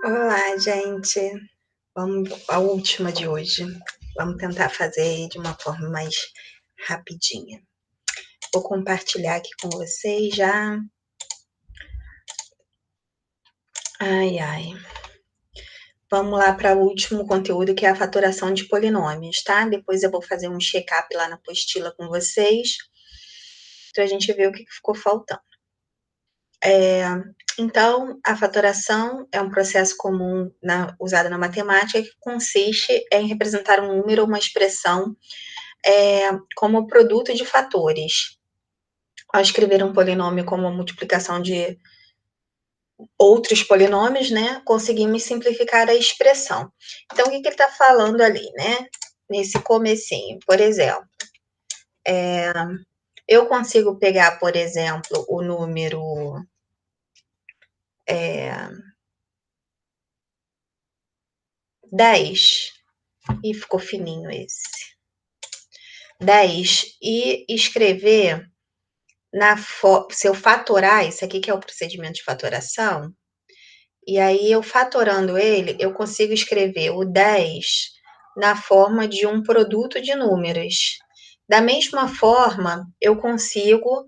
Olá, gente. Vamos à última de hoje. Vamos tentar fazer de uma forma mais rapidinha. Vou compartilhar aqui com vocês já. Ai, ai. Vamos lá para o último conteúdo, que é a fatoração de polinômios, tá? Depois eu vou fazer um check-up lá na apostila com vocês, para a gente ver o que ficou faltando. Então, a fatoração é um processo comum usado na matemática que consiste em representar um número ou uma expressão como produto de fatores. Ao escrever um polinômio como a multiplicação de outros polinômios, né, conseguimos simplificar a expressão. Então, o que ele está falando ali, né? Nesse comecinho, por exemplo, eu consigo pegar, por exemplo, o número 10, e ficou fininho esse, 10, e escrever se eu fatorar, isso aqui que é o procedimento de fatoração, e aí eu fatorando ele, eu consigo escrever o 10 na forma de um produto de números. Da mesma forma, eu consigo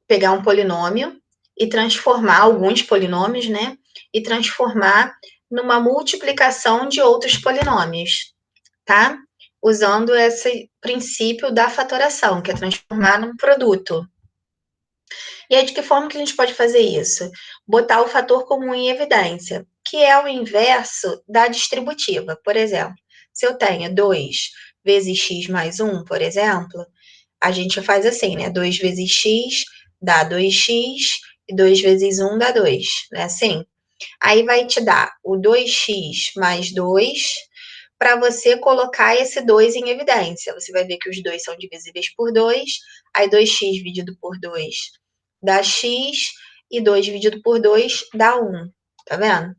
pegar um polinômio e transformar alguns polinômios, né? E transformar numa multiplicação de outros polinômios, tá? Usando esse princípio da fatoração, que é transformar num produto. E aí, de que forma que a gente pode fazer isso? Botar o fator comum em evidência, que é o inverso da distributiva. Por exemplo, se eu tenho 2 vezes x mais 1, por exemplo, a gente faz assim, né? 2 vezes x dá 2x, e 2 vezes 1 dá 2, né? Assim. Aí vai te dar o 2x mais 2, para você colocar esse 2 em evidência. Você vai ver que os 2 são divisíveis por 2, aí 2x dividido por 2 dá x, e 2 dividido por 2 dá 1, tá vendo?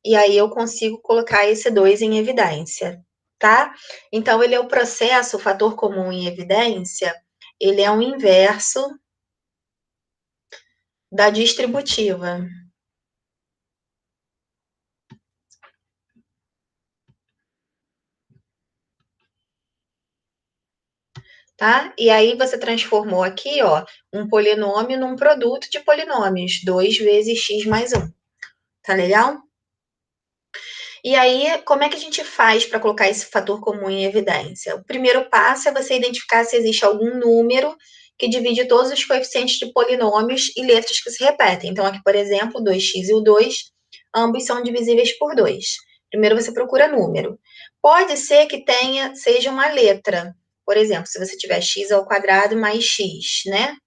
E aí eu consigo colocar esse 2 em evidência, tá? Então, ele é o processo, o fator comum em evidência, ele é o inverso da distributiva. Tá? E aí você transformou aqui, ó, um polinômio num produto de polinômios, 2 vezes x mais 1. Tá legal? E aí, como é que a gente faz para colocar esse fator comum em evidência? O primeiro passo é você identificar se existe algum número que divide todos os coeficientes de polinômios e letras que se repetem. Então, aqui, por exemplo, o 2x e o 2, ambos são divisíveis por 2. Primeiro você procura número. Pode ser que seja uma letra. Por exemplo, se você tiver x ao quadrado mais x, né?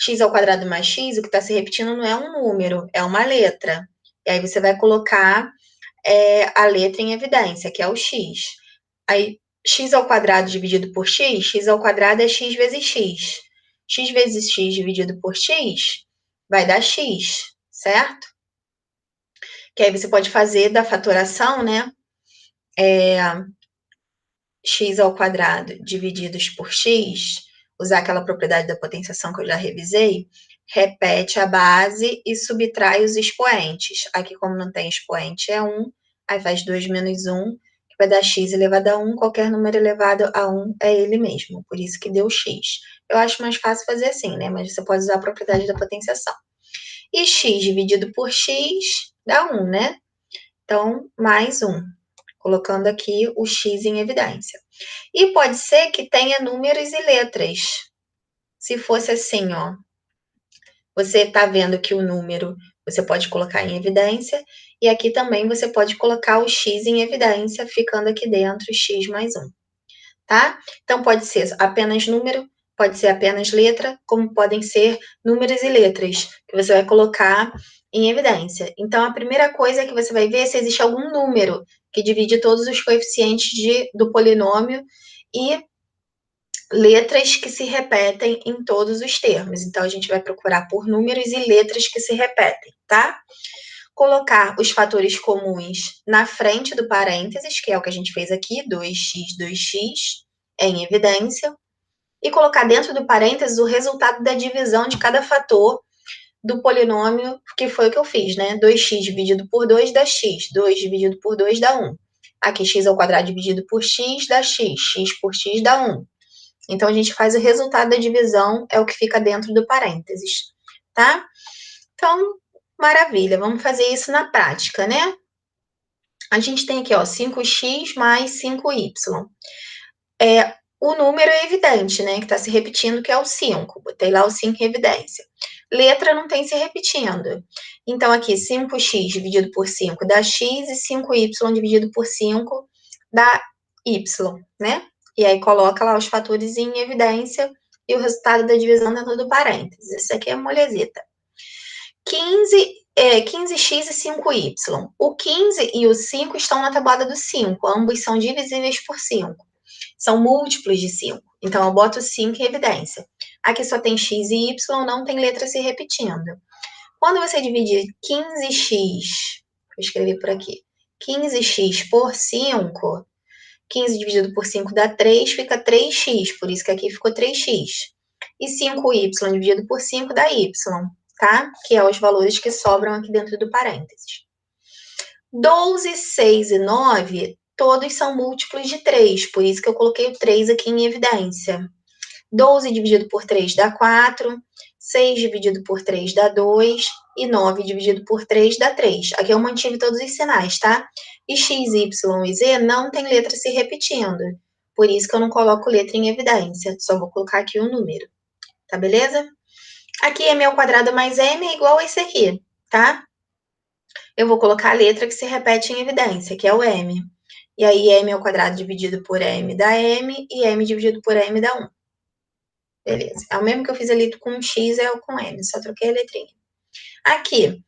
X ao quadrado mais x, o que está se repetindo não é um número, é uma letra. E aí você vai colocar a letra em evidência, que é o x. Aí, x ao quadrado dividido por x ao quadrado é x vezes x. X vezes x dividido por x vai dar x, certo? Que aí você pode fazer da fatoração, né? X ao quadrado divididos por x, usar aquela propriedade da potenciação que eu já revisei, repete a base e subtrai os expoentes. Aqui, como não tem expoente, é 1, aí faz 2 menos 1, que vai dar x elevado a 1, qualquer número elevado a 1 é ele mesmo, por isso que deu x. Eu acho mais fácil fazer assim, né? Mas você pode usar a propriedade da potenciação. E x dividido por x dá 1, né? Então, mais 1, colocando aqui o x em evidência. E pode ser que tenha números e letras. Se fosse assim, ó, você está vendo que o número você pode colocar em evidência, e aqui também você pode colocar o x em evidência, ficando aqui dentro x mais 1, tá? Então, pode ser apenas número, pode ser apenas letra, como podem ser números e letras, que você vai colocar em evidência. Então, a primeira coisa é que você vai ver se existe algum número que divide todos os coeficientes do polinômio e letras que se repetem em todos os termos. Então, a gente vai procurar por números e letras que se repetem, tá? Colocar os fatores comuns na frente do parênteses, que é o que a gente fez aqui, 2x, 2x, em evidência, e colocar dentro do parênteses o resultado da divisão de cada fator do polinômio, que foi o que eu fiz, né? 2x dividido por 2 dá x, 2 dividido por 2 dá 1. Aqui, x ao quadrado dividido por x dá x, x por x dá 1. Então, a gente faz o resultado da divisão, é o que fica dentro do parênteses, tá? Então, maravilha, vamos fazer isso na prática, né? A gente tem aqui, ó, 5x mais 5y. O número é evidente, né, que está se repetindo, que é o 5. Botei lá o 5 em evidência. Letra não tem se repetindo. Então, aqui, 5x dividido por 5 dá x e 5y dividido por 5 dá y, né? E aí, coloca lá os fatores em evidência e o resultado da divisão dentro do parênteses. Isso aqui é molezita. 15x e 5y. O 15 e o 5 estão na tabuada do 5. Ambos são divisíveis por 5. São múltiplos de 5. Então, eu boto 5 em evidência. Aqui só tem x e y, não tem letra se repetindo. Quando você dividir 15x, vou escrever por aqui, 15x por 5, 15 dividido por 5 dá 3, fica 3x, por isso que aqui ficou 3x. E 5y dividido por 5 dá y, tá? Que é os valores que sobram aqui dentro do parênteses. 12, 6 e 9, todos são múltiplos de 3, por isso que eu coloquei o 3 aqui em evidência. 12 dividido por 3 dá 4, 6 dividido por 3 dá 2, e 9 dividido por 3 dá 3. Aqui eu mantive todos os sinais, tá? E x, y e z não tem letra se repetindo, por isso que eu não coloco letra em evidência, só vou colocar aqui o número, tá beleza? Aqui m ao quadrado mais m é igual a esse aqui, tá? Eu vou colocar a letra que se repete em evidência, que é o m. E aí, m ao quadrado dividido por m dá m, e m dividido por m dá 1. Beleza. É o mesmo que eu fiz ali com x, é o com m, só troquei a letrinha. Aqui,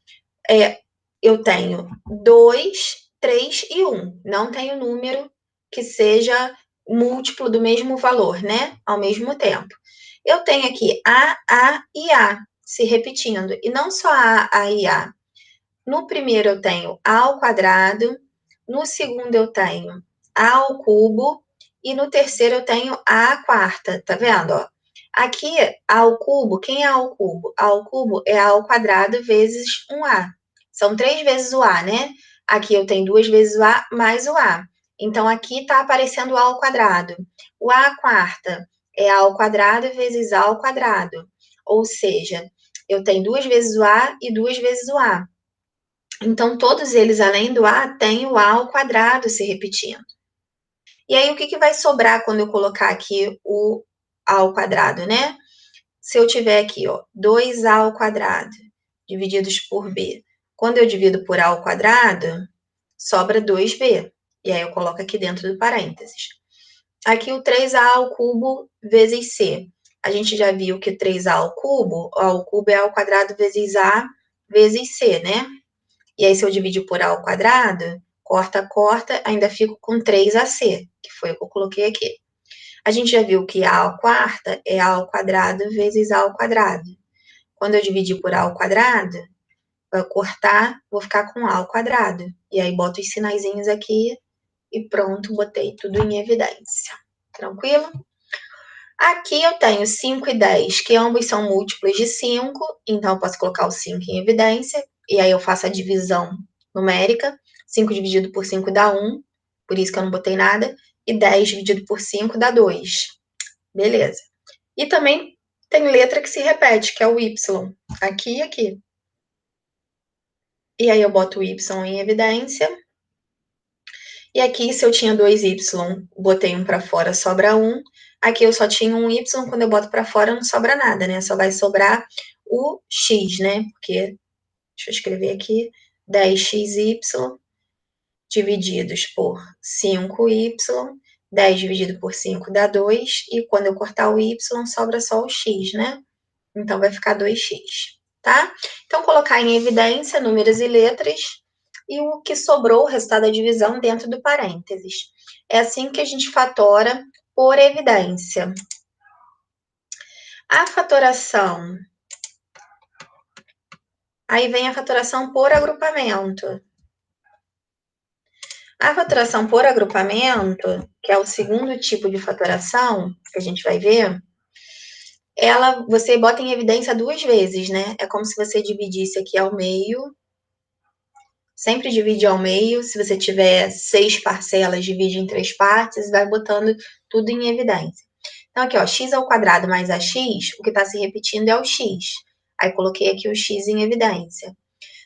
eu tenho 2, 3 e 1. Não tenho número que seja múltiplo do mesmo valor, né? Ao mesmo tempo. Eu tenho aqui A e A se repetindo. E não só A e A. No primeiro eu tenho A ao quadrado, no segundo eu tenho A ao cubo, e no terceiro eu tenho A à quarta, tá vendo, ó? Aqui, A ao cubo, quem é A ao cubo? A ao cubo é A ao quadrado vezes 1A. São 3 vezes o A, né? Aqui eu tenho 2 vezes o A mais o A. Então, aqui tá aparecendo A ao quadrado. O A à quarta é A ao quadrado vezes A ao quadrado. Ou seja, eu tenho 2 vezes o A e 2 vezes o A. Então, todos eles, além do A, têm o A ao quadrado se repetindo. E aí, o que vai sobrar quando eu colocar aqui o A ao quadrado, né? Se eu tiver aqui, ó, 2A ao quadrado divididos por B. Quando eu divido por A ao quadrado, sobra 2B. E aí, eu coloco aqui dentro do parênteses. Aqui, o 3A ao cubo vezes C. A gente já viu que 3A ao cubo é A ao quadrado vezes A vezes C, né? E aí, se eu dividir por A ao quadrado, corta, corta, ainda fico com 3AC, que foi o que eu coloquei aqui. A gente já viu que A à quarta é A ao quadrado vezes A ao quadrado. Quando eu dividir por A ao quadrado, vai cortar, vou ficar com A ao quadrado. E aí, boto os sinaizinhos aqui e pronto, botei tudo em evidência. Tranquilo? Aqui eu tenho 5 e 10, que ambos são múltiplos de 5, então eu posso colocar o 5 em evidência, e aí eu faço a divisão numérica. 5 dividido por 5 dá 1, por isso que eu não botei nada, e 10 dividido por 5 dá 2. Beleza. E também tem letra que se repete, que é o y, aqui e aqui. E aí eu boto o y em evidência. E aqui, se eu tinha 2y, botei um para fora, sobra 1. Aqui eu só tinha um y, quando eu boto para fora não sobra nada, né? Só vai sobrar o x, né? Porque, deixa eu escrever aqui, 10xy divididos por 5y, 10 dividido por 5 dá 2, e quando eu cortar o y, sobra só o x, né? Então, vai ficar 2x, tá? Então, colocar em evidência números e letras, e o que sobrou, o resultado da divisão, dentro do parênteses. É assim que a gente fatora por evidência. A fatoração. Aí vem a fatoração por agrupamento. A fatoração por agrupamento, que é o segundo tipo de fatoração, que a gente vai ver, você bota em evidência 2 vezes, né? É como se você dividisse aqui ao meio. Sempre divide ao meio. Se você tiver 6 parcelas, divide em 3 partes e vai botando tudo em evidência. Então, aqui, ó, x ao quadrado mais ax, o que está se repetindo é o x. Aí, coloquei aqui o x em evidência.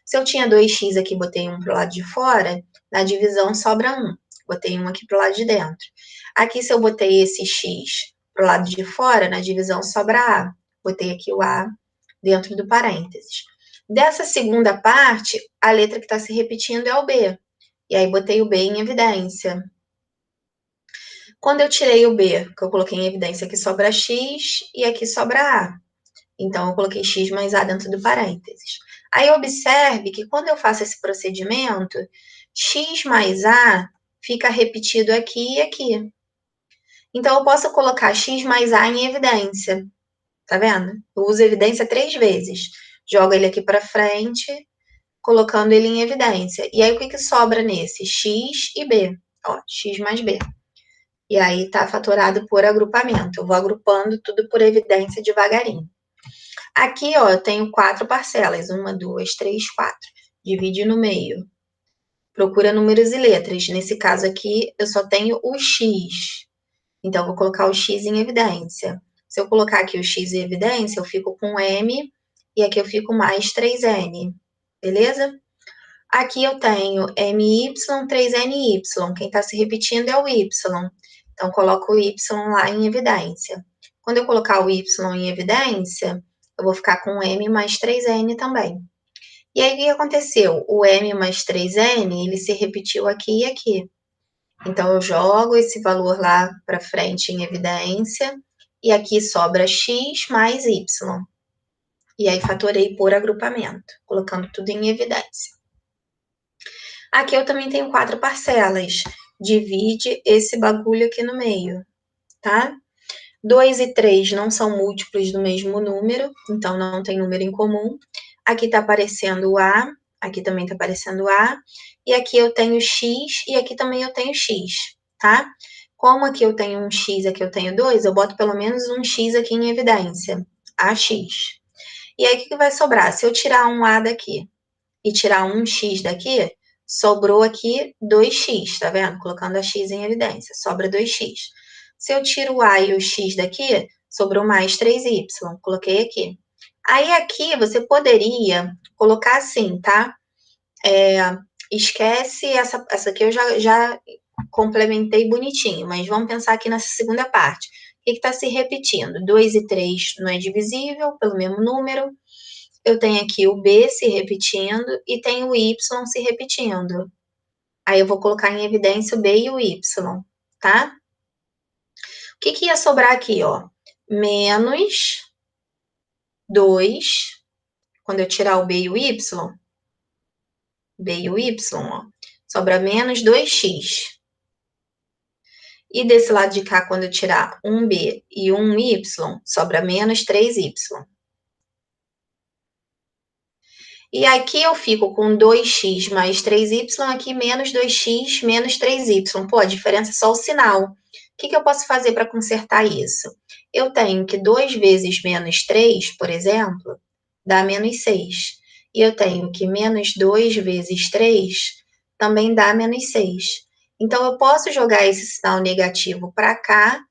Se eu tinha 2x aqui, botei um para o lado de fora, na divisão sobra 1. Botei um aqui para o lado de dentro. Aqui, se eu botei esse x para o lado de fora, na divisão sobra a. Botei aqui o a dentro do parênteses. Dessa segunda parte, a letra que está se repetindo é o b. E aí, botei o b em evidência. Quando eu tirei o b, que eu coloquei em evidência, aqui sobra x e aqui sobra a. Então, eu coloquei x mais a dentro do parênteses. Aí, observe que quando eu faço esse procedimento, x mais a fica repetido aqui e aqui. Então, eu posso colocar x mais a em evidência. Tá vendo? Eu uso evidência 3 vezes. Jogo ele aqui para frente, colocando ele em evidência. E aí, o que sobra nesse? X e b. Ó, x mais b. E aí, tá fatorado por agrupamento. Eu vou agrupando tudo por evidência devagarinho. Aqui, ó, eu tenho 4 parcelas. 1, 2, 3, 4. Divide no meio. Procura números e letras. Nesse caso aqui, eu só tenho o x. Então, eu vou colocar o x em evidência. Se eu colocar aqui o x em evidência, eu fico com m. E aqui eu fico mais 3n. Beleza? Aqui eu tenho my, 3ny. Quem está se repetindo é o y. Então, coloco o y lá em evidência. Quando eu colocar o y em evidência, eu vou ficar com m mais 3n também. E aí, o que aconteceu? O m mais 3n, ele se repetiu aqui e aqui. Então, eu jogo esse valor lá para frente em evidência, e aqui sobra x mais y. E aí, fatorei por agrupamento, colocando tudo em evidência. Aqui eu também tenho 4 parcelas. Divide esse bagulho aqui no meio, tá? 2 e 3 não são múltiplos do mesmo número, então não tem número em comum. Aqui tá aparecendo o A, aqui também tá aparecendo o A, e aqui eu tenho X e aqui também eu tenho X, tá? Como aqui eu tenho um X, aqui eu tenho 2, eu boto pelo menos um X aqui em evidência, AX. E aí o que vai sobrar? Se eu tirar um A daqui e tirar um X daqui, sobrou aqui 2x, tá vendo? Colocando a x em evidência, sobra 2x. Se eu tiro o a e o x daqui, sobrou mais 3y, coloquei aqui. Aí aqui você poderia colocar assim, tá? Esquece essa aqui eu já complementei bonitinho, mas vamos pensar aqui nessa segunda parte. O que está se repetindo? 2 e 3 não é divisível pelo mesmo número. Eu tenho aqui o B se repetindo e tenho o Y se repetindo. Aí eu vou colocar em evidência o B e o Y, tá? O que ia sobrar aqui, ó? Menos 2, quando eu tirar o B e o Y, ó, sobra menos 2x. E desse lado de cá, quando eu tirar um B e um Y, sobra menos 3y. E aqui eu fico com 2x mais 3y, aqui menos 2x menos 3y. Pô, a diferença é só o sinal. O que eu posso fazer para consertar isso? Eu tenho que 2 vezes menos 3, por exemplo, dá menos 6. E eu tenho que menos 2 vezes 3 também dá menos 6. Então, eu posso jogar esse sinal negativo para cá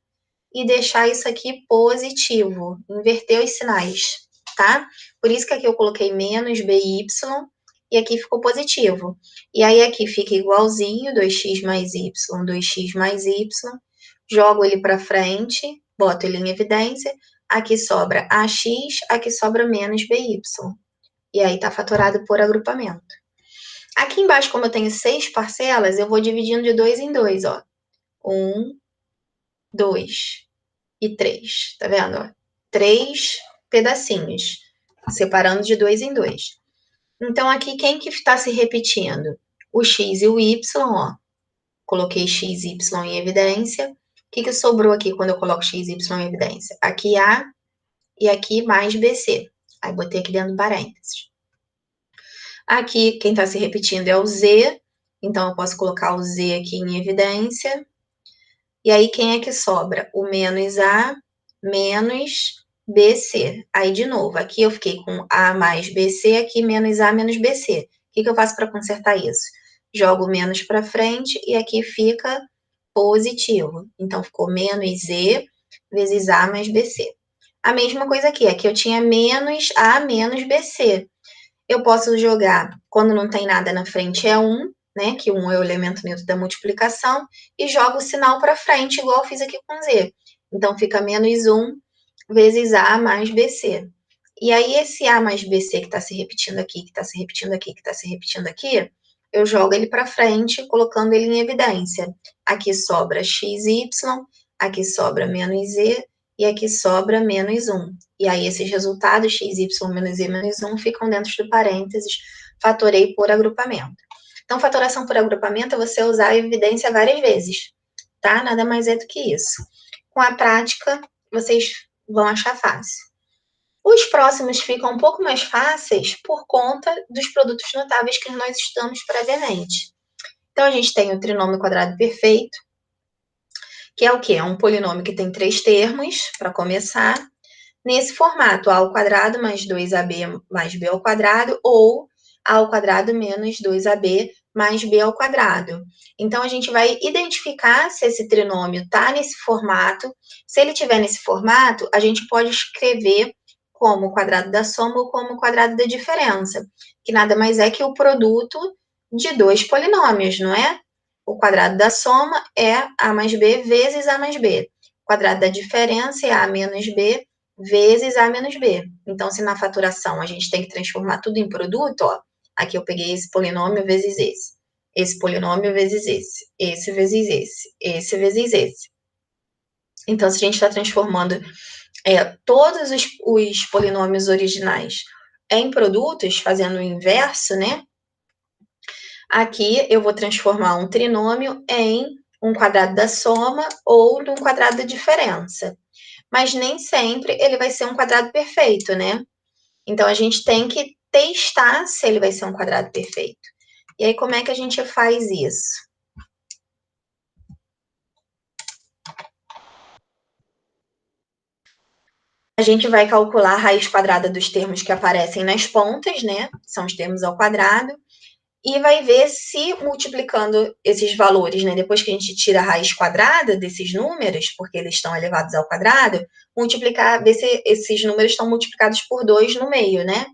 e deixar isso aqui positivo, inverter os sinais, tá? Por isso que aqui eu coloquei menos BY e aqui ficou positivo. E aí aqui fica igualzinho, 2x mais y, 2x mais y, jogo ele para frente, boto ele em evidência, aqui sobra AX, aqui sobra menos BY. E aí tá fatorado por agrupamento. Aqui embaixo, como eu tenho 6 parcelas, eu vou dividindo de 2 em 2, ó. 1, 2 e 3, tá vendo? Ó? 3 pedacinhos, separando de 2 em 2. Então, aqui, quem que está se repetindo? O x e o y, ó. Coloquei x e y em evidência. O que sobrou aqui quando eu coloco x e y em evidência? Aqui A e aqui mais BC. Aí, botei aqui dentro do parênteses. Aqui, quem está se repetindo é o z. Então, eu posso colocar o z aqui em evidência. E aí, quem é que sobra? O menos A menos BC. Aí, de novo, aqui eu fiquei com A mais BC, aqui menos A menos BC. O que eu faço para consertar isso? Jogo menos para frente e aqui fica positivo. Então, ficou menos Z vezes A mais BC. A mesma coisa aqui eu tinha menos A menos BC. Eu posso jogar, quando não tem nada na frente, é 1, né? Que 1 é o elemento neutro da multiplicação, e jogo o sinal para frente, igual eu fiz aqui com Z. Então, fica menos 1 vezes A mais BC. E aí, esse A mais BC que está se repetindo aqui, que está se repetindo aqui, que está se repetindo aqui, eu jogo ele para frente, colocando ele em evidência. Aqui sobra XY, aqui sobra menos Z, e aqui sobra menos 1. E aí, esses resultados, XY menos Z menos 1, ficam dentro do parênteses, fatorei por agrupamento. Então, fatoração por agrupamento é você usar a evidência várias vezes, tá? Nada mais é do que isso. Com a prática, vocês vão achar fácil. Os próximos ficam um pouco mais fáceis por conta dos produtos notáveis que nós estudamos previamente. Então, a gente tem o trinômio quadrado perfeito, que é o quê? É um polinômio que tem 3 termos, para começar, nesse formato, a ao quadrado mais 2ab mais b ao quadrado, ou a ao quadrado menos 2ab mais b ao quadrado. Então, a gente vai identificar se esse trinômio está nesse formato. Se ele estiver nesse formato, a gente pode escrever como o quadrado da soma ou como o quadrado da diferença, que nada mais é que o produto de 2 polinômios, não é? O quadrado da soma é a mais b vezes a mais b. O quadrado da diferença é a menos b vezes A menos B. Então, se na faturação a gente tem que transformar tudo em produto, ó, aqui eu peguei esse polinômio vezes esse polinômio vezes esse vezes esse vezes esse. Então, se a gente está transformando todos os polinômios originais em produtos, fazendo o inverso, né? Aqui eu vou transformar um trinômio em um quadrado da soma ou num quadrado da diferença. Mas nem sempre ele vai ser um quadrado perfeito, né? Então, a gente tem que testar se ele vai ser um quadrado perfeito. E aí, como é que a gente faz isso? A gente vai calcular a raiz quadrada dos termos que aparecem nas pontas, né? São os termos ao quadrado. E vai ver se multiplicando esses valores, né? Depois que a gente tira a raiz quadrada desses números, porque eles estão elevados ao quadrado, multiplicar, ver se esses números estão multiplicados por 2 no meio, né?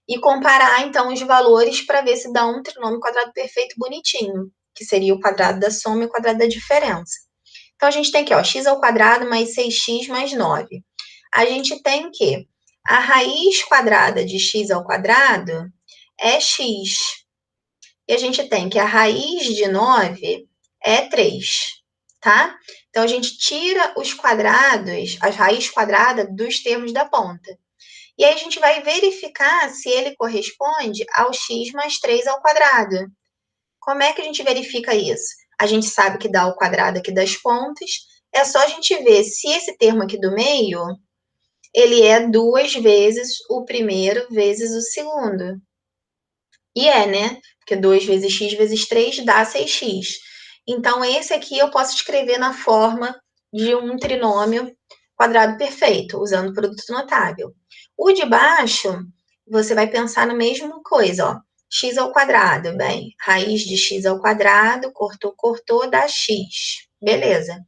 E comparar, então, os valores para ver se dá um trinômio quadrado perfeito bonitinho, que seria o quadrado da soma e o quadrado da diferença. Então, a gente tem aqui, ó, x ao quadrado mais 6x mais 9. A gente tem que a raiz quadrada de x ao quadrado é x. E a gente tem que a raiz de 9 é 3, tá? Então, a gente tira os quadrados, a raiz quadrada dos termos da ponta. E aí a gente vai verificar se ele corresponde ao x mais 3 ao quadrado. Como é que a gente verifica isso? A gente sabe que dá ao quadrado aqui das pontas, é só a gente ver se esse termo aqui do meio, ele é 2 vezes o primeiro vezes o segundo. E né? Porque 2 vezes x vezes 3 dá 6x. Então, esse aqui eu posso escrever na forma de um trinômio quadrado perfeito, usando o produto notável. O de baixo, você vai pensar na mesma coisa, ó. X ao quadrado, bem, raiz de x ao quadrado, cortou, dá x. Beleza.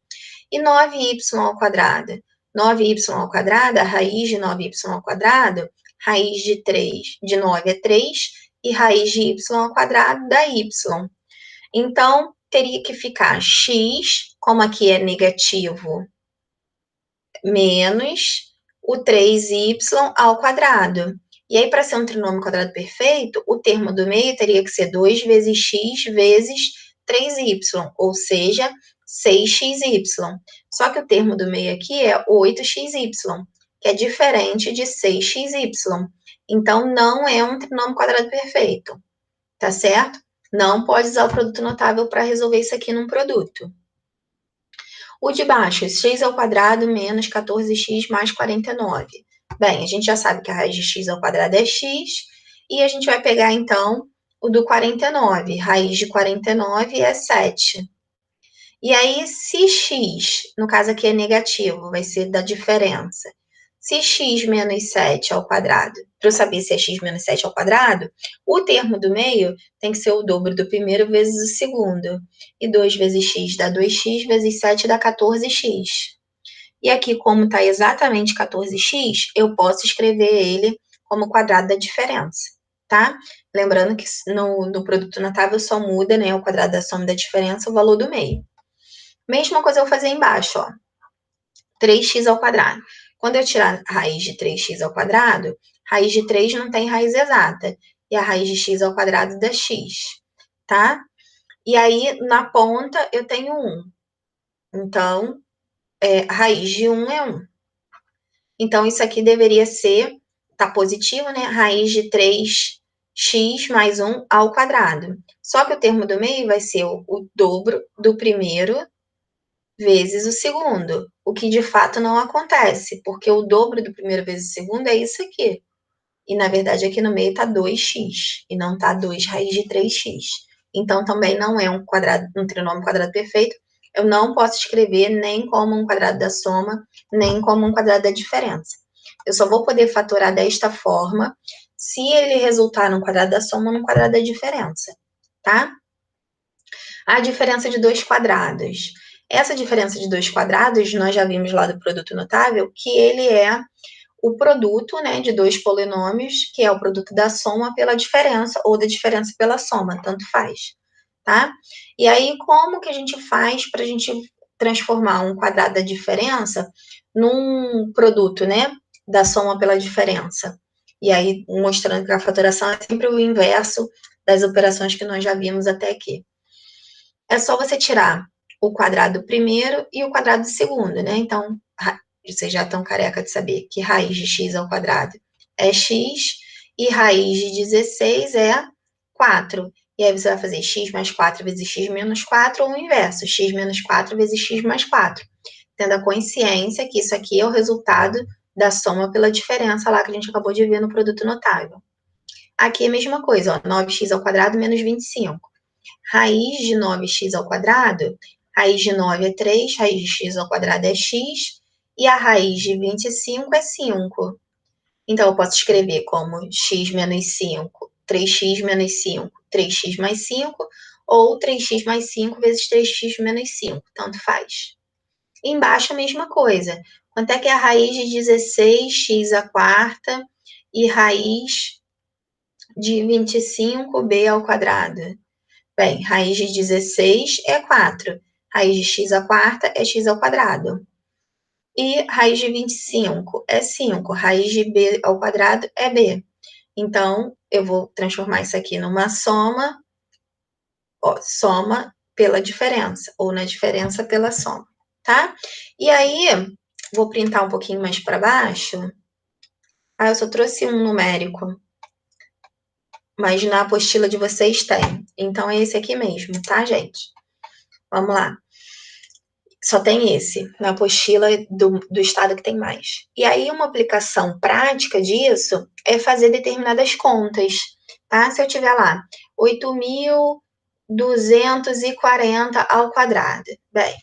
E 9y ao quadrado? 9y ao quadrado, a raiz de 9y ao quadrado, raiz de 9 é 3, e raiz de y ao quadrado dá y. Então, teria que ficar x, como aqui é negativo, menos o 3y ao quadrado. E aí, para ser um trinômio quadrado perfeito, o termo do meio teria que ser 2 vezes x vezes 3y, ou seja, 6xy. Só que o termo do meio aqui é 8xy, que é diferente de 6xy. Então, não é um trinômio quadrado perfeito, tá certo? Não pode usar o produto notável para resolver isso aqui num produto. O de baixo, x ao quadrado menos 14x mais 49. Bem, a gente já sabe que a raiz de x ao quadrado é x, e a gente vai pegar, então, o do 49. Raiz de 49 é 7. E aí, se x, no caso aqui é negativo, vai ser da diferença. Se x menos 7 ao quadrado, para eu saber se é x menos 7 ao quadrado, o termo do meio tem que ser o dobro do primeiro vezes o segundo. E 2 vezes x dá 2x, vezes 7 dá 14x. E aqui, como está exatamente 14x, eu posso escrever ele como quadrado da diferença, tá? Lembrando que no produto notável só muda, né, o quadrado da soma da diferença, o valor do meio. Mesma coisa eu vou fazer embaixo, ó. 3x ao quadrado. Quando eu tirar a raiz de 3x ao quadrado, raiz de 3 não tem raiz exata. E a raiz de x ao quadrado dá x, tá? E aí, na ponta, eu tenho 1. Então, a raiz de 1 é 1. Então, isso aqui deveria ser, tá positivo, né? Raiz de 3x mais 1 ao quadrado. Só que o termo do meio vai ser o dobro do primeiro vezes o segundo, o que de fato não acontece, porque o dobro do primeiro vezes o segundo é isso aqui. E, na verdade, aqui no meio está 2x, e não está 2 raiz de 3x. Então, também não é um trinômio quadrado perfeito. Eu não posso escrever nem como um quadrado da soma, nem como um quadrado da diferença. Eu só vou poder fatorar desta forma se ele resultar num quadrado da soma ou num quadrado da diferença, tá? A diferença de dois quadrados. Essa diferença de dois quadrados, nós já vimos lá do produto notável, que ele é o produto, né, de dois polinômios, que é o produto da soma pela diferença, ou da diferença pela soma, tanto faz, tá? E aí, como que a gente faz para a gente transformar um quadrado da diferença num produto, né, da soma pela diferença? E aí, mostrando que a fatoração é sempre o inverso das operações que nós já vimos até aqui. É só você tirar o quadrado do primeiro e o quadrado do segundo, né? Então, vocês já estão careca de saber que raiz de x ao quadrado é x e raiz de 16 é 4. E aí você vai fazer x mais 4 vezes x menos 4 ou o inverso, x menos 4 vezes x mais 4. Tendo a consciência que isso aqui é o resultado da soma pela diferença lá que a gente acabou de ver no produto notável. Aqui é a mesma coisa, ó, 9x ao quadrado menos 25. Raiz de 9x ao quadrado, raiz de 9 é 3, raiz de x ao quadrado é x, e a raiz de 25 é 5. Então, eu posso escrever como x menos 5, 3x menos 5, 3x mais 5, ou 3x mais 5 vezes 3x menos 5, tanto faz. Embaixo a mesma coisa. Quanto é que é a raiz de 16x à quarta e raiz de 25b ao quadrado? Bem, raiz de 16 é 4. Raiz de x à quarta é x ao quadrado. E raiz de 25 é 5. Raiz de b ao quadrado é b. Então, eu vou transformar isso aqui numa soma, ó, soma pela diferença, ou na diferença pela soma, tá? E aí, vou printar um pouquinho mais para baixo. Ah, eu só trouxe um numérico, mas na apostila de vocês tem. Então, é esse aqui mesmo, tá, gente? Vamos lá. Só tem esse, na apostila do estado que tem mais. E aí, uma aplicação prática disso é fazer determinadas contas, tá? Se eu tiver lá 8.240 ao quadrado. Bem,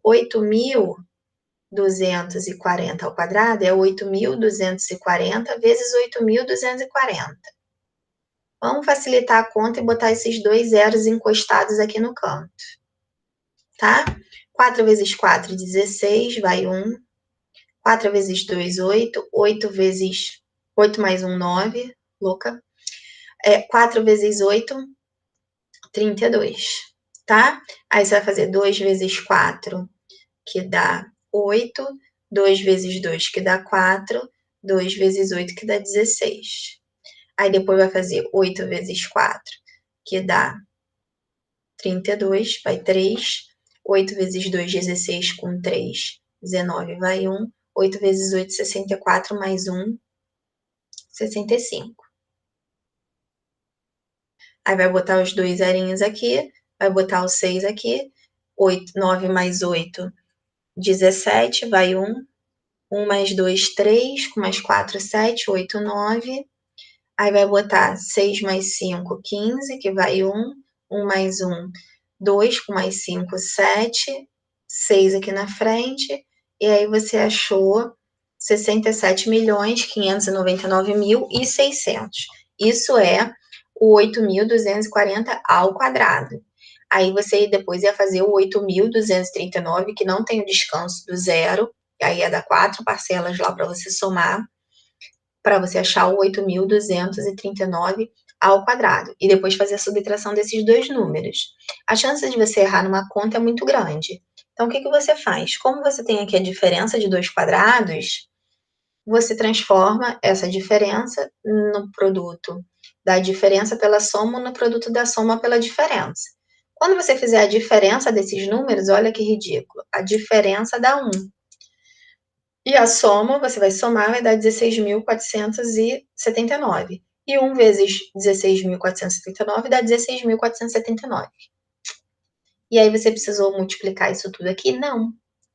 8.240 ao quadrado é 8.240 vezes 8.240. Vamos facilitar a conta e botar esses dois zeros encostados aqui no canto, tá? 4 vezes 4, 16, vai 1. 4 vezes 2, 8. 8 vezes 8 mais 1, 9. Louca. 4 vezes 8, 32. Tá? Aí você vai fazer 2 vezes 4, que dá 8. 2 vezes 2, que dá 4. 2 vezes 8, que dá 16. Aí depois vai fazer 8 vezes 4, que dá 32, vai 3. 8 vezes 2, 16, com 3, 19, vai 1. 8 vezes 8, 64, mais 1, 65. Aí vai botar os dois zerinhos aqui, vai botar o 6 aqui. 8, 9 mais 8, 17, vai 1. 1 mais 2, 3, com mais 4, 7, 8, 9. Aí vai botar 6 mais 5, 15, que vai 1. 1 mais 1, 2, com mais 5, 7. 6 aqui na frente. E aí você achou 67.599.600. Isso é o 8.240 ao quadrado. Aí você depois ia fazer o 8.239, que não tem o descanso do zero, e aí ia dar 4 parcelas lá para você somar, para você achar o 8.239 ao quadrado. E depois fazer a subtração desses dois números. A chance de você errar numa conta é muito grande. Então, o que você faz? Como você tem aqui a diferença de dois quadrados, você transforma essa diferença no produto da diferença pela soma, no produto da soma pela diferença. Quando você fizer a diferença desses números, olha que ridículo, a diferença dá 1. E a soma, você vai somar, vai dar 16.479. E 1 vezes 16.479 dá 16.479. E aí você precisou multiplicar isso tudo aqui? Não.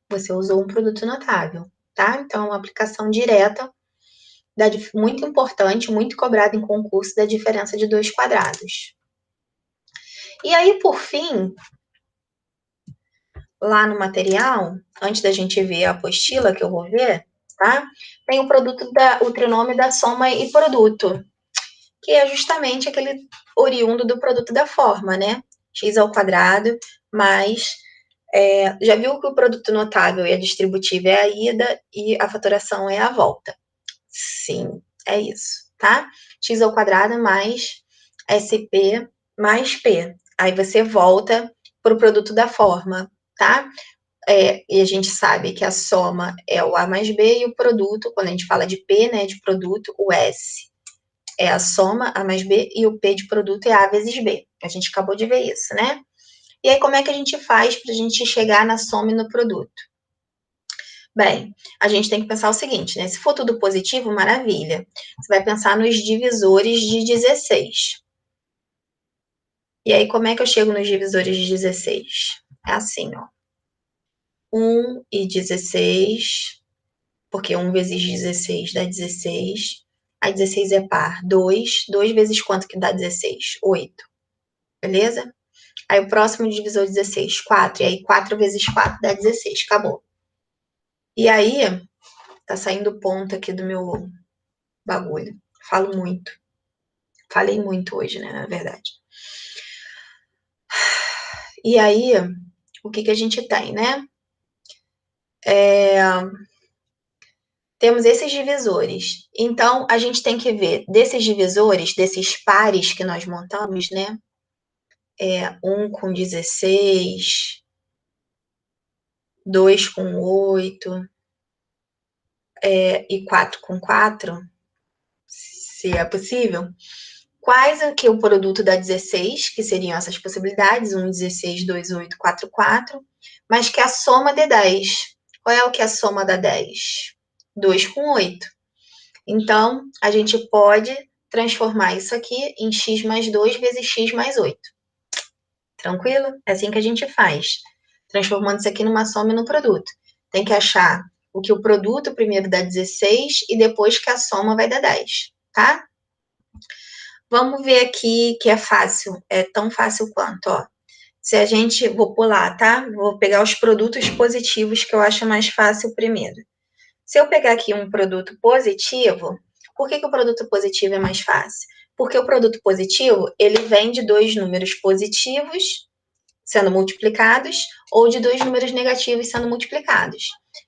Você usou um produto notável, tá? Então, é uma aplicação direta, muito importante, muito cobrada em concurso, da diferença de dois quadrados. E aí, por fim, lá no material, antes da gente ver a apostila, que eu vou ver, tá? Tem o trinômio da soma e produto, que é justamente aquele oriundo do produto da forma, né? X ao quadrado mais... já viu que o produto notável e a distributiva é a ida e a fatoração é a volta? Sim, é isso, tá? X ao quadrado mais SP mais P. Aí você volta para o produto da forma, tá? E a gente sabe que a soma é o A mais B e o produto, quando a gente fala de P, né, de produto, o S é a soma, A mais B, e o P de produto é A vezes B. A gente acabou de ver isso, né? E aí, como é que a gente faz para a gente chegar na soma e no produto? Bem, a gente tem que pensar o seguinte, né? Se for tudo positivo, maravilha. Você vai pensar nos divisores de 16. E aí, como é que eu chego nos divisores de 16? É assim, ó. 1 e 16, porque 1 vezes 16 dá 16. Aí 16 é par. 2 vezes quanto que dá 16? 8. Beleza? Aí o próximo divisor 16, 4. E aí 4 vezes 4 dá 16. Acabou. E aí, tá saindo ponto aqui do meu bagulho. Falo muito. Falei muito hoje, né, na verdade. E aí, o que a gente tem, né? Temos esses divisores. Então, a gente tem que ver desses divisores, desses pares que nós montamos, né? 1 com 16, 2 com 8, e 4 com 4, se é possível. Quais aqui o produto dá 16, que seriam essas possibilidades, 1, 16, 2, 8, 4, 4, mas que a soma dê 10. Qual é o que a soma dá 10? 2 com 8. Então, a gente pode transformar isso aqui em x mais 2 vezes x mais 8. Tranquilo? É assim que a gente faz. Transformando isso aqui numa soma e no produto. Tem que achar o que o produto primeiro dá 16 e depois que a soma vai dar 10, tá? Vamos ver aqui que é fácil, é tão fácil quanto, ó. Se a gente, vou pular, tá? Vou pegar os produtos positivos que eu acho mais fácil primeiro. Se eu pegar aqui um produto positivo, por que o produto positivo é mais fácil? Porque o produto positivo, ele vem de dois números positivos sendo multiplicados ou de dois números negativos sendo multiplicados.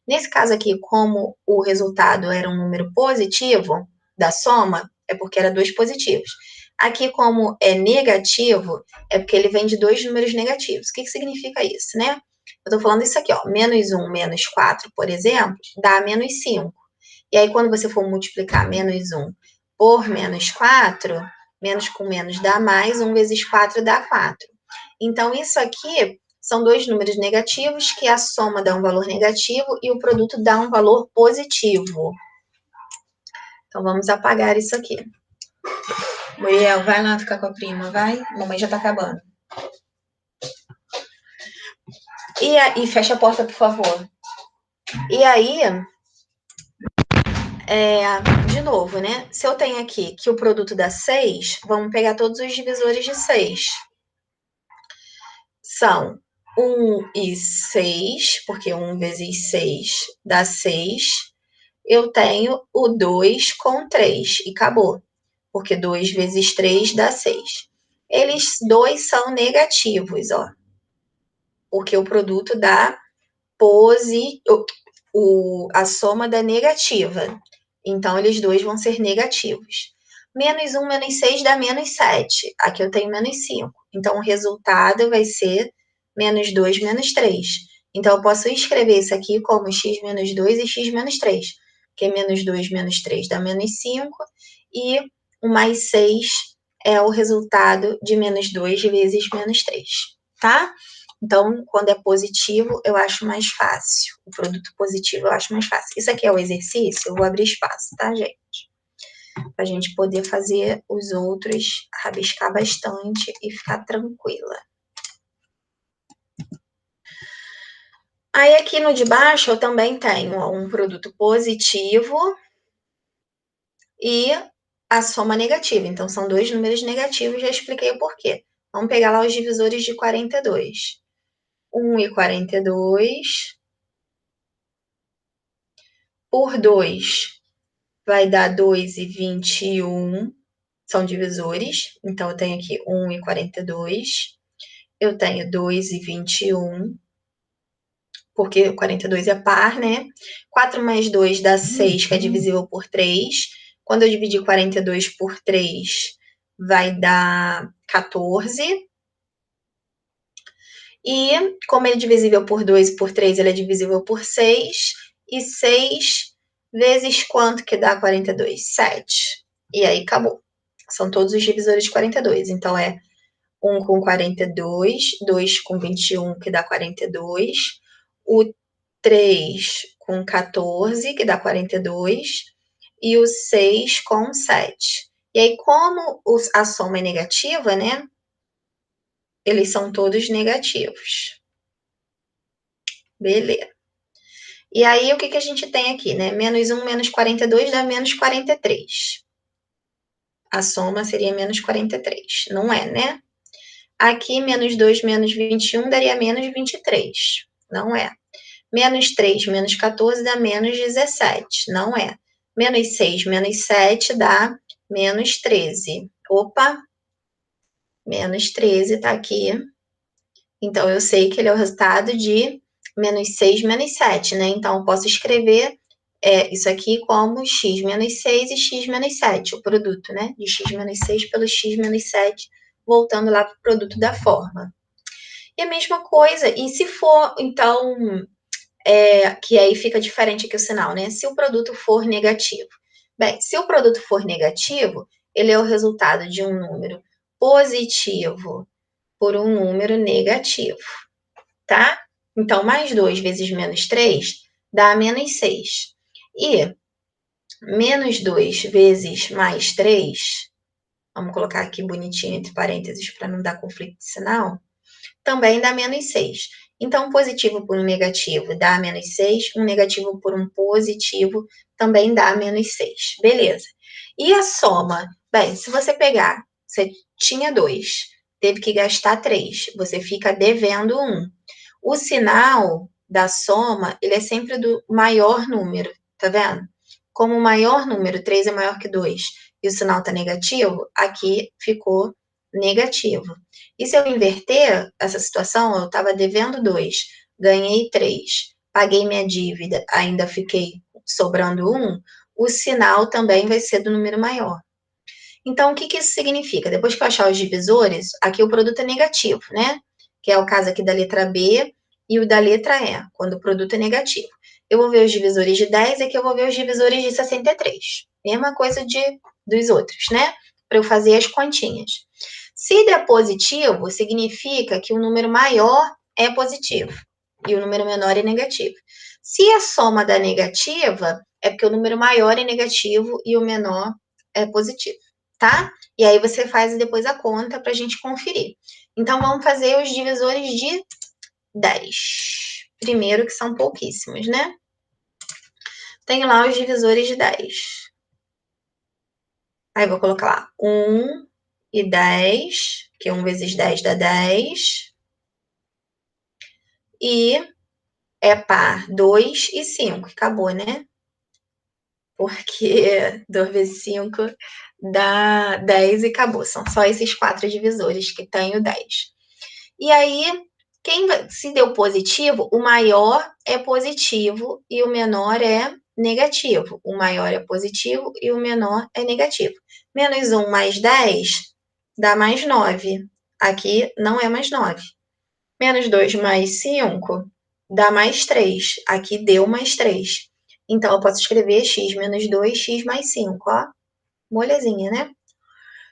Nesse caso aqui, como o resultado era um número positivo da soma, é porque era dois positivos. Aqui, como é negativo, é porque ele vem de dois números negativos. O que significa isso, né? Eu tô falando isso aqui, ó, menos 1 menos 4, por exemplo, dá menos 5. E aí, quando você for multiplicar menos 1 por menos 4, menos com menos dá mais, 1 vezes 4 dá 4. Então, isso aqui são dois números negativos que a soma dá um valor negativo e o produto dá um valor positivo. Então, vamos apagar isso aqui. Muriel, vai lá ficar com a prima, vai? Mamãe já tá acabando. E fecha a porta, por favor. E aí, de novo, né? Se eu tenho aqui que o produto dá 6, vamos pegar todos os divisores de 6. São 1 e 6, porque 1 vezes 6 dá 6. eu tenho o 2 com 3 e acabou. Porque 2 vezes 3 dá 6. Eles dois são negativos, ó. Porque o produto dá a soma da negativa. Então, eles dois vão ser negativos. Menos 1 menos 6 dá menos 7. Aqui eu tenho menos 5. Então, o resultado vai ser menos 2 menos 3. Então, eu posso escrever isso aqui como x menos 2 e x menos 3. Porque menos 2 menos 3 dá menos 5. E o mais 6 é o resultado de menos 2 vezes menos 3. Tá? Então, quando é positivo, eu acho mais fácil. O produto positivo eu acho mais fácil. Isso aqui é o exercício, eu vou abrir espaço, tá, gente? Pra gente poder fazer os outros, rabiscar bastante e ficar tranquila. Aí, aqui no de baixo, eu também tenho um produto positivo e a soma negativa. Então, são dois números negativos, já expliquei o porquê. Vamos pegar lá os divisores de 42. 1 e 42 por 2 vai dar 2 e 21, são divisores. Então, eu tenho aqui 1 e 42. Eu tenho 2 e 21, porque 42 é par, né? 4 mais 2 dá 6, que é divisível por 3. Quando eu dividir 42 por 3, vai dar 14. E, como ele é divisível por 2 e por 3, ele é divisível por 6. E 6 vezes quanto que dá 42? 7. E aí, acabou. São todos os divisores de 42. Então, é 1 com 42, 2 com 21, que dá 42. O 3 com 14, que dá 42. E o 6 com 7. E aí, como a soma é negativa, né? Eles são todos negativos. Beleza. E aí, o que, que a gente tem aqui, né? Menos 1 menos 42 dá menos 43. A soma seria menos 43. Não é, né? Aqui, menos 2 menos 21 daria menos 23. Não é. Menos 3 menos 14 dá menos 17. Não é. Menos 6 menos 7 dá menos 13. Opa! Menos 13 tá aqui. Então, eu sei que ele é o resultado de menos 6 menos 7, né? Então, eu posso escrever isso aqui como x menos 6 e x menos 7, o produto, né? De x menos 6 pelo x menos 7, voltando lá para o produto da forma. E a mesma coisa, e se for, então, que aí fica diferente aqui o sinal, né? Se o produto for negativo. Bem, se o produto for negativo, ele é o resultado de um número positivo por um número negativo, tá? Então, mais 2 vezes menos 3 dá menos 6. E menos 2 vezes mais 3, vamos colocar aqui bonitinho entre parênteses para não dar conflito de sinal, também dá menos 6. Então, um positivo por um negativo dá menos 6, um negativo por um positivo também dá menos 6. Beleza. E a soma? Bem, se você pegar, você tinha 2, teve que gastar 3, você fica devendo 1. O sinal da soma, ele é sempre do maior número, tá vendo? Como o maior número, 3 é maior que 2, e o sinal tá negativo, aqui ficou negativo. E se eu inverter essa situação, eu estava devendo 2, ganhei 3, paguei minha dívida, ainda fiquei sobrando 1, o sinal também vai ser do número maior. Então, o que, que isso significa? Depois que eu achar os divisores, aqui o produto é negativo, né? Que é o caso aqui da letra B e o da letra E, quando o produto é negativo. Eu vou ver os divisores de 10 e aqui eu vou ver os divisores de 63. Mesma coisa dos outros, né? Para eu fazer as continhas. Se der positivo, significa que o número maior é positivo e o número menor é negativo. Se a soma dá negativa, é porque o número maior é negativo e o menor é positivo, tá? E aí você faz depois a conta para a gente conferir. Então, vamos fazer os divisores de 10. Primeiro, que são pouquíssimos, né? Tenho lá os divisores de 10. Aí, vou colocar lá 1 e 10, que 1 vezes 10 dá 10. E é par 2 e 5. Acabou, né? porque 2 vezes 5 dá 10 e acabou. São só esses 4 divisores que tem o 10. E aí, se deu positivo, o maior é positivo e o menor é negativo. O maior é positivo e o menor é negativo. Menos 1 mais 10 dá mais 9. Aqui não é mais 9. Menos 2 mais 5 dá mais 3. Aqui deu mais 3. Então, eu posso escrever x menos 2, x mais 5, ó. Molezinha, né?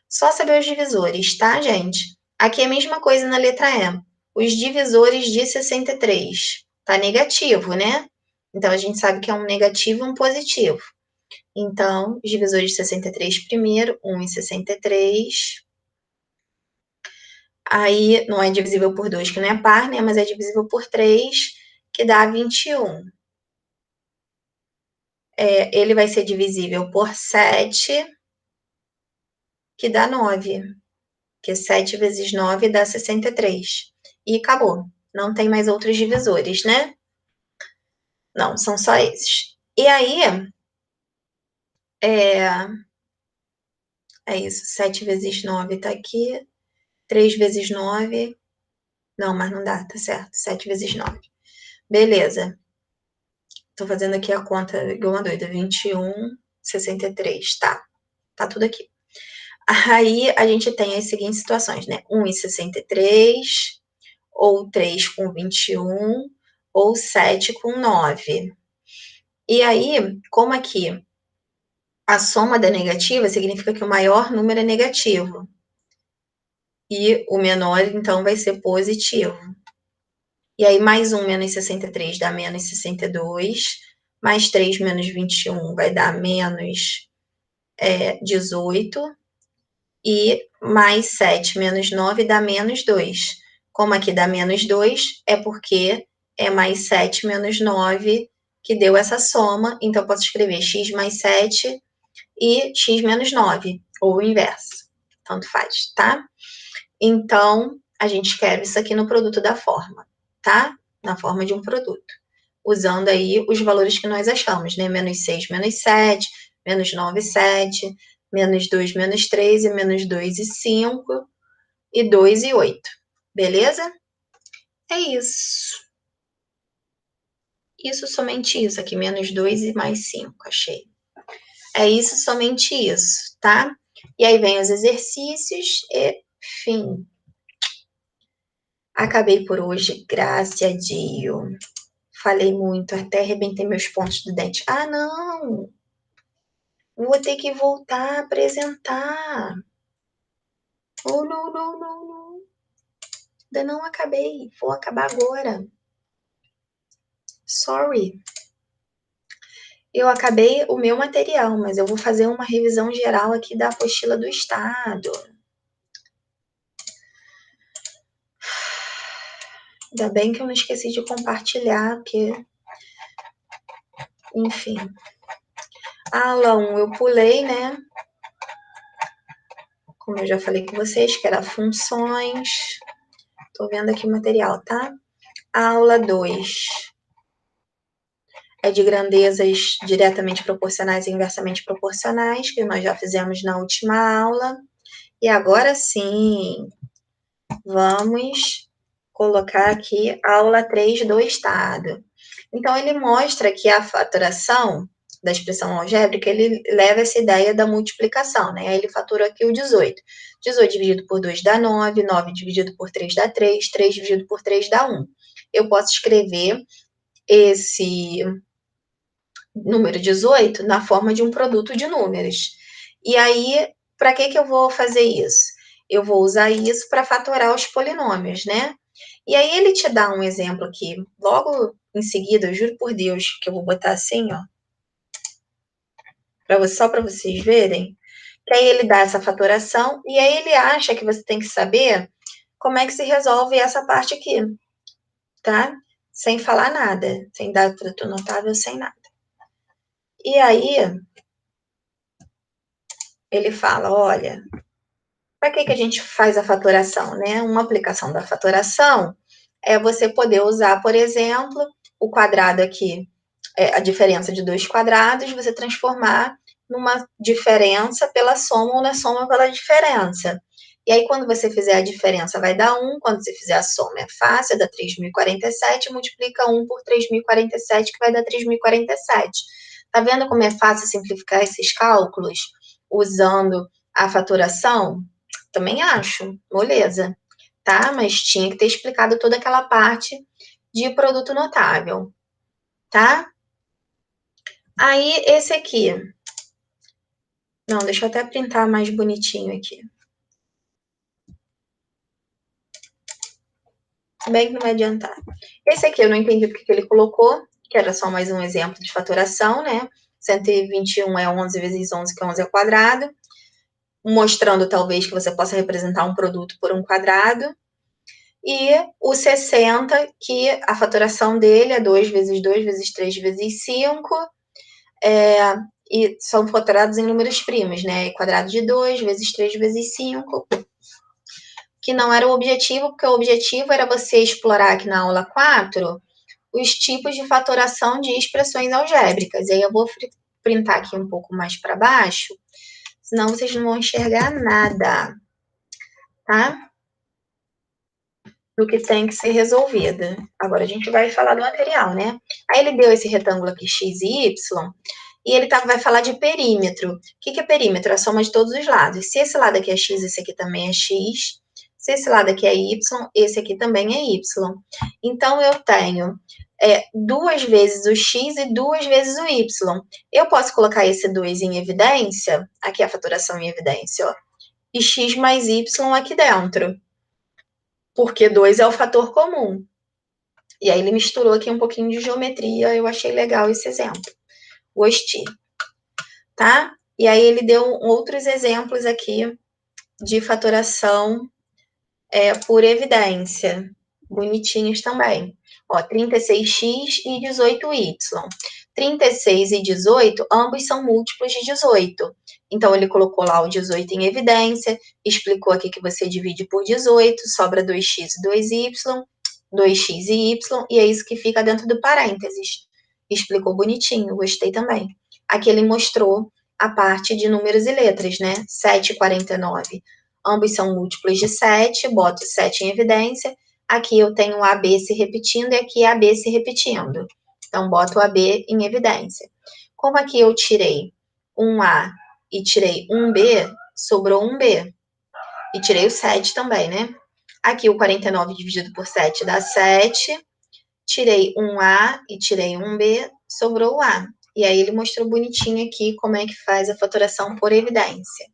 Só saber os divisores, tá, gente? Aqui é a mesma coisa na letra E. Os divisores de 63. Tá negativo, né? Então, a gente sabe que é um negativo e um positivo. Então, os divisores de 63 primeiro, 1 e 63. Aí, não é divisível por 2, que não é par, né? Mas é divisível por 3, que dá 21. Ele vai ser divisível por 7, que dá 9. Que 7 vezes 9 dá 63. E acabou. Não tem mais outros divisores, né? Não, são só esses. E aí, é isso. 7 vezes 9 tá aqui. 3 vezes 9. Não, mas não dá, tá certo. 7 vezes 9. Beleza. Tô fazendo aqui a conta igual uma doida. 21, 63. Tá tudo aqui. Aí, a gente tem as seguintes situações, né? 1 e 63, ou 3 com 21, ou 7 com 9. E aí, como aqui a soma da negativa significa que o maior número é negativo. E o menor, então, vai ser positivo. E aí, mais 1 menos 63 dá menos 62. Mais 3 menos 21 vai dar menos 18. E mais 7 menos 9 dá menos 2. Como aqui dá menos 2, é porque é mais 7 menos 9 que deu essa soma. Então, eu posso escrever x mais 7 e x menos 9, ou o inverso. Tanto faz, tá? Então, a gente escreve isso aqui no produto da forma, tá? Na forma de um produto. Usando aí os valores que nós achamos, né? Menos 6, menos 7, menos 9, 7, menos 2, menos 3, e menos 2 e 5, e 2 e 8. Beleza? É isso. Isso, somente isso. Aqui, menos 2 e mais 5, achei. É isso, somente isso, tá? E aí vem os exercícios e fim. Acabei por hoje, graças a Deus. Falei muito, até arrebentei meus pontos do dente. Ah, não! Vou ter que voltar a apresentar. Oh, não, não, não, não. Ainda não acabei. Vou acabar agora. Sorry. Eu acabei o meu material, mas eu vou fazer uma revisão geral aqui da apostila do Estado. Ainda bem que eu não esqueci de compartilhar, porque... Enfim. Aula 1 eu pulei, né? Como eu já falei com vocês, que era funções. Tô vendo aqui o material, tá? Aula 2 é de grandezas diretamente proporcionais e inversamente proporcionais, que nós já fizemos na última aula. E agora sim, vamos colocar aqui a aula 3 do Estado. Então, ele mostra que a fatoração da expressão algébrica, ele leva essa ideia da multiplicação, né? Aí ele faturou aqui o 18. 18 dividido por 2 dá 9, 9 dividido por 3 dá 3, 3 dividido por 3 dá 1. Eu posso escrever esse número 18 na forma de um produto de números. E aí, para que eu vou fazer isso? Eu vou usar isso para fatorar os polinômios, né? E aí ele te dá um exemplo aqui, logo em seguida, eu juro por Deus, que eu vou botar assim, ó, só para vocês verem, que aí ele dá essa fatoração, e aí ele acha que você tem que saber como é que se resolve essa parte aqui, tá? Sem falar nada, sem dar trato notável, sem nada. E aí, ele fala, olha, para que a gente faz a fatoração, né? Uma aplicação da fatoração é você poder usar, por exemplo, o quadrado aqui a diferença de dois quadrados, você transformar numa diferença pela soma ou na soma pela diferença. E aí, quando você fizer a diferença, vai dar 1. Quando você fizer a soma, é fácil, dá 3.047. Multiplica 1 por 3.047, que vai dar 3.047. Tá vendo como é fácil simplificar esses cálculos usando a fatoração? Também acho, moleza, tá? Mas tinha que ter explicado toda aquela parte de produto notável, tá? Aí, esse aqui. Não, deixa eu até printar mais bonitinho aqui. Se bem que não vai adiantar. Esse aqui eu não entendi porque que ele colocou, que era só mais um exemplo de fatoração, né? 121 é 11 vezes 11, que é 11 ao quadrado. Mostrando, talvez, que você possa representar um produto por um quadrado. E o 60, que a fatoração dele é 2 vezes 2 vezes 3 vezes 5. E são fatorados em números primos, né? Quadrado de 2 vezes 3 vezes 5. Que não era o objetivo, porque o objetivo era você explorar aqui na aula 4 os tipos de fatoração de expressões algébricas. E aí eu vou printar aqui um pouco mais para baixo, senão vocês não vão enxergar nada, tá? Do que tem que ser resolvido. Agora a gente vai falar do material, né? Aí ele deu esse retângulo aqui, x e y, e ele vai falar de perímetro. O que é perímetro? A soma de todos os lados. Se esse lado aqui é x, esse aqui também é x. Se esse lado aqui é y, esse aqui também é y. Então, eu tenho 2 vezes o x e 2 vezes o y. Eu posso colocar esse 2 em evidência, aqui a fatoração em evidência, ó, e x mais y aqui dentro, porque 2 é o fator comum. E aí ele misturou aqui um pouquinho de geometria, eu achei legal esse exemplo. Gostei. Tá? E aí ele deu outros exemplos aqui de fatoração por evidência, bonitinhos também. Ó, 36x e 18y. 36 e 18, ambos são múltiplos de 18. Então, ele colocou lá o 18 em evidência, explicou aqui que você divide por 18, sobra 2x e 2y, 2x e y, e é isso que fica dentro do parênteses. Explicou bonitinho, gostei também. Aqui ele mostrou a parte de números e letras, né? 7 e 49. Ambos são múltiplos de 7, boto 7 em evidência. Aqui eu tenho AB se repetindo e aqui AB se repetindo. Então, boto o AB em evidência. Como aqui eu tirei um A e tirei um B, sobrou um B. E tirei o 7 também, né? Aqui o 49 dividido por 7 dá 7. Tirei um A e tirei um B, sobrou o A. E aí ele mostrou bonitinho aqui como é que faz a fatoração por evidência.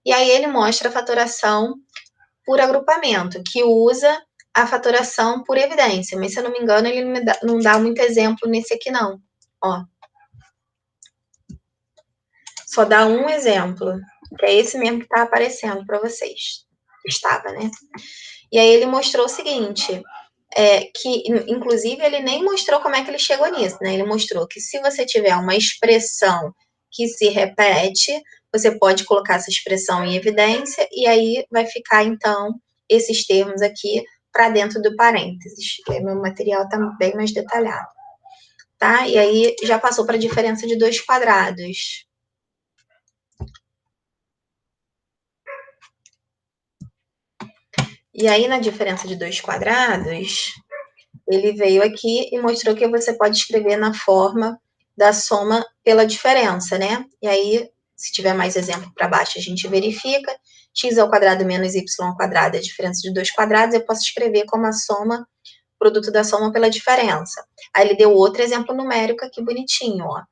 E aí ele mostra a fatoração por agrupamento, que usa a fatoração por evidência. Mas, se eu não me engano, ele não dá muito exemplo nesse aqui, não. Ó. Só dá um exemplo, que é esse mesmo que está aparecendo para vocês. Estava, né? E aí ele mostrou o seguinte, que, inclusive, ele nem mostrou como é que ele chegou nisso, né? Ele mostrou que se você tiver uma expressão que se repete, você pode colocar essa expressão em evidência e aí vai ficar, então, esses termos aqui para dentro do parênteses. Meu material está bem mais detalhado, tá? E aí já passou para a diferença de dois quadrados. E aí, na diferença de dois quadrados, ele veio aqui e mostrou que você pode escrever na forma da soma pela diferença, né? E aí, se tiver mais exemplo para baixo, a gente verifica. X ao quadrado menos y ao quadrado é a diferença de dois quadrados, eu posso escrever como a soma, produto da soma pela diferença. Aí ele deu outro exemplo numérico aqui bonitinho, ó.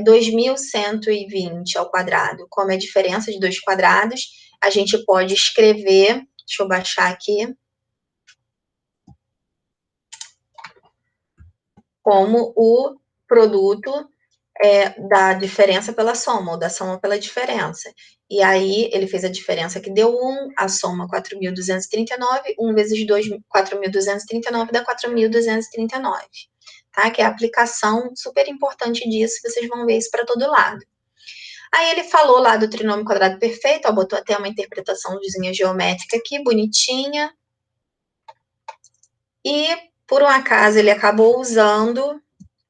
2.120 ao quadrado, como é a diferença de dois quadrados, a gente pode escrever, deixa eu baixar aqui, como o produto da diferença pela soma, ou da soma pela diferença. E aí, ele fez a diferença que deu 1, a soma 4.239, 1 vezes 2, 4.239 dá 4.239, tá? Que é a aplicação super importante disso, vocês vão ver isso para todo lado. Aí ele falou lá do trinômio quadrado perfeito, ó, botou até uma interpretaçãozinha geométrica aqui, bonitinha. E, por um acaso, ele acabou usando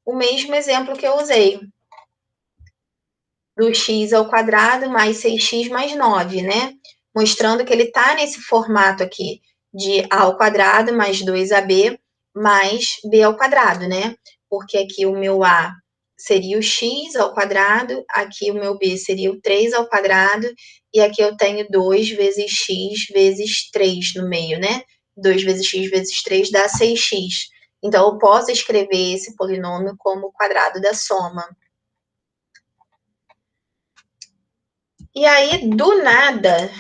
o mesmo exemplo que eu usei, do x ao quadrado mais 6x mais 9, né? Mostrando que ele está nesse formato aqui de a ao quadrado mais 2ab mais b ao quadrado, né? Porque aqui o meu a seria o x ao quadrado, aqui o meu b seria o 3 ao quadrado, e aqui eu tenho 2 vezes x vezes 3 no meio, né? 2 vezes x vezes 3 dá 6x. Então, eu posso escrever esse polinômio como o quadrado da soma. E aí, do nada,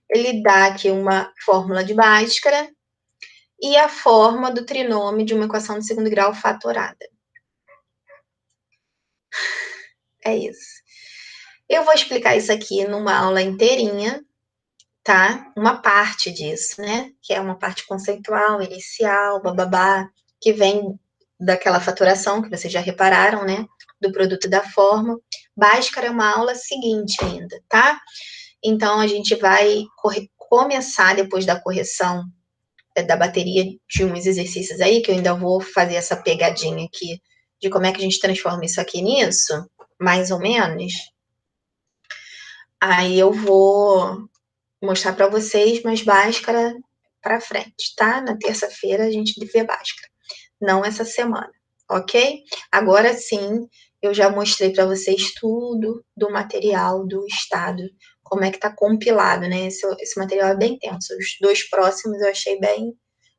ele dá aqui uma fórmula de Bhaskara e a forma do trinômio de uma equação de segundo grau fatorada. É isso. Eu vou explicar isso aqui numa aula inteirinha, tá? Uma parte disso, né? Que é uma parte conceitual, inicial, bababá, que vem daquela fatoração que vocês já repararam, né? Do produto da forma. Bhaskara é uma aula seguinte ainda, tá? Então, a gente vai começar depois da correção da bateria de uns exercícios aí, que eu ainda vou fazer essa pegadinha aqui de como é que a gente transforma isso aqui nisso, mais ou menos. Aí eu vou mostrar para vocês, mas Bhaskara para frente, tá? Na terça-feira a gente vê Bhaskara, não essa semana, ok? Agora sim, eu já mostrei para vocês tudo do material do estado, como é que tá compilado, né? Esse material é bem tenso. Os 2 próximos eu achei bem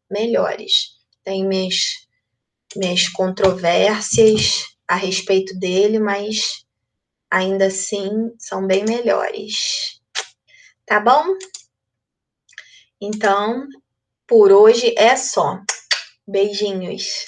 melhores. Tem minhas controvérsias a respeito dele, mas ainda assim são bem melhores. Tá bom? Então, por hoje é só. Beijinhos.